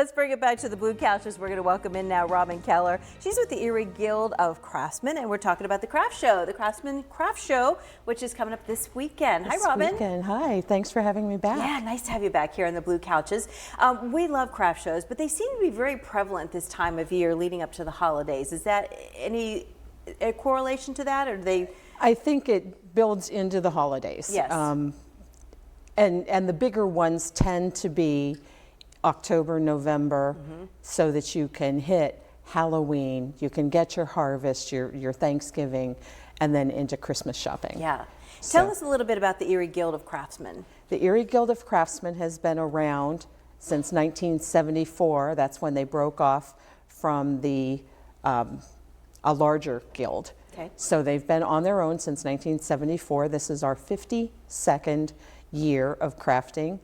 Let's bring it back to the blue couches. We're going to welcome in now Robin Keller. She's with the Erie Guild of Craftsmen, and we're talking about the craft show, the Craftsmen Craft Show, which is coming up this weekend. Hi, Robin. Hi, thanks for having me back. Yeah, nice to have you back here on the blue couches. We love craft shows, but they seem to be very prevalent this time of year leading up to the holidays. Is that any correlation to that, or do they? I think it builds into the holidays. Yes. And the bigger ones tend to be October, November, so that you can hit Halloween, you can get your harvest, your Thanksgiving, and then into Christmas shopping. Yeah. Tell us a little bit about the Erie Guild of Craftsmen. The Erie Guild of Craftsmen has been around since 1974. That's when they broke off from the a larger guild. Okay. So they've been on their own since 1974. This is our 52nd year of crafting,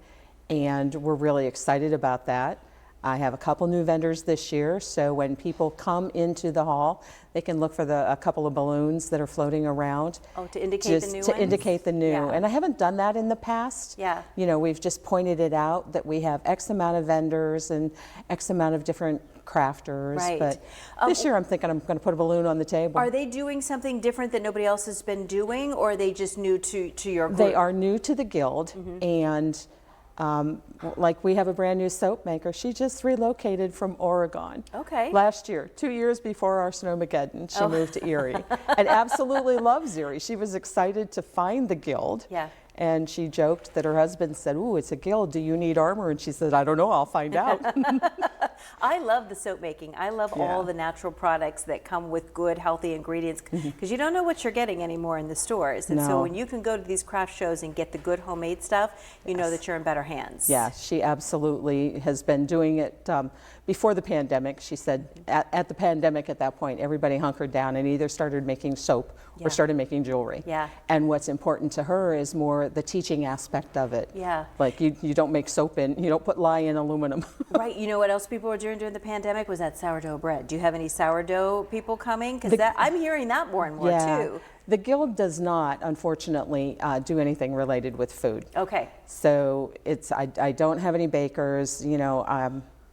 and we're really excited about that. I have a couple new vendors this year, so when people come into the hall, they can look for a couple of balloons that are floating around. Oh, to indicate the new ones? To indicate the new. Yeah. And I haven't done that in the past. Yeah. You know, we've just pointed it out that we have X amount of vendors and X amount of different crafters. Right. But this year I'm thinking I'm going to put a balloon on the table. Are they doing something different that nobody else has been doing, or are they just new to your group? They are new to the guild, and like we have a brand new soap maker. She just relocated from Oregon. Okay. Last year, 2 years before our Snowmageddon, she moved to Erie and absolutely loves Erie. She was excited to find the guild. Yeah. And she joked that her husband said, "Ooh, it's a guild. Do you need armor?" And she said, "I don't know. I'll find out." I love the soap making. I love all the natural products that come with good, healthy ingredients, because you don't know what you're getting anymore in the stores. And so when you can go to these craft shows and get the good homemade stuff, you know that you're in better hands. Yeah, she absolutely has been doing it before the pandemic. She said at the pandemic, at that point, everybody hunkered down and either started making soap or started making jewelry. Yeah. And what's important to her is more the teaching aspect of it. Yeah. Like you don't make soap you don't put lye in aluminum. Right. You know what else people were doing during the pandemic was that sourdough bread. Do you have any sourdough people coming? Because I'm hearing that more and more too. The guild does not, unfortunately, do anything related with food. Okay. So I don't have any bakers, you know,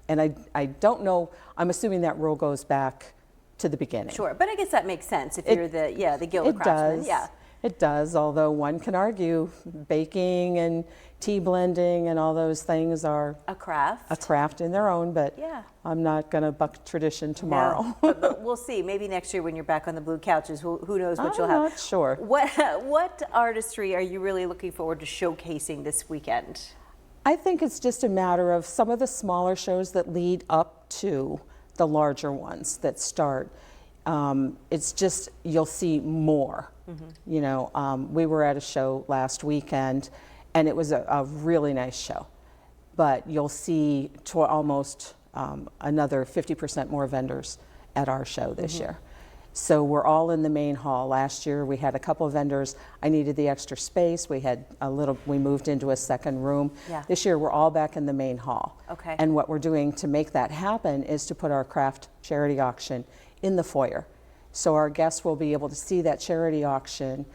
and I don't know. I'm assuming that rule goes back to the beginning. Sure, but I guess that makes sense if you're the Guild of Craftsmen. Does. Yeah. It does, although one can argue baking and tea blending and all those things are a craft in their own, but I'm not going to buck tradition tomorrow. No, but we'll see. Maybe next year when you're back on the blue couches, who knows what you'll have. I'm not sure. What artistry are you really looking forward to showcasing this weekend? I think it's just a matter of some of the smaller shows that lead up to the larger ones that start. It's just, you'll see more. You know, we were at a show last weekend and it was a really nice show, but you'll see almost another 50% more vendors at our show this year. So we're all in the main hall. Last year we had a couple of vendors. I needed the extra space. We moved into a second room. Yeah. This year we're all back in the main hall. Okay. And what we're doing to make that happen is to put our craft charity auction in the foyer. So our guests will be able to see that charity auction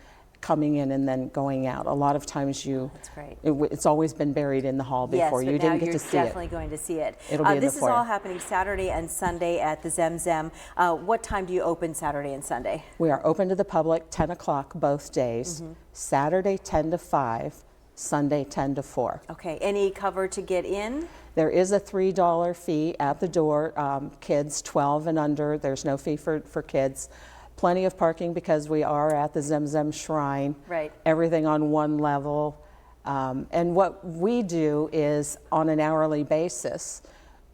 coming in and then going out. A lot of times That's great. It's always been buried in the hall before. Yes, you didn't get to see it. You're definitely going to see it. It'll be in the This is foyer. all happening Saturday and Sunday at the Zem Zem. What time do you open Saturday and Sunday? We are open to the public 10 o'clock both days. Saturday 10 to 5, Sunday 10 to 4. Okay, any cover to get in? There is a $3 fee at the door. Kids 12 and under, there's no fee for kids. Plenty of parking because we are at the Zem Zem Shrine. Right. Everything on one level. And what we do is on an hourly basis,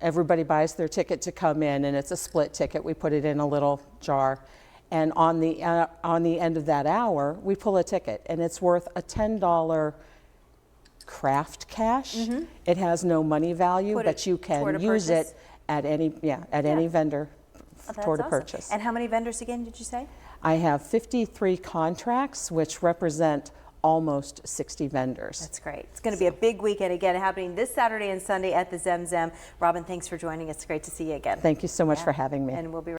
everybody buys their ticket to come in, and it's a split ticket. We put it in a little jar. And on the end of that hour, we pull a ticket, and it's worth a $10 craft cash. It has no money value, but you can use it at any any vendor toward a purchase. And how many vendors again did you say? I have 53 contracts, which represent almost 60 vendors. That's great. It's going to be a big weekend again, happening this Saturday and Sunday at the Zem Zem. Robin, thanks for joining us. It's great to see you again. Thank you so much for having me. And we'll be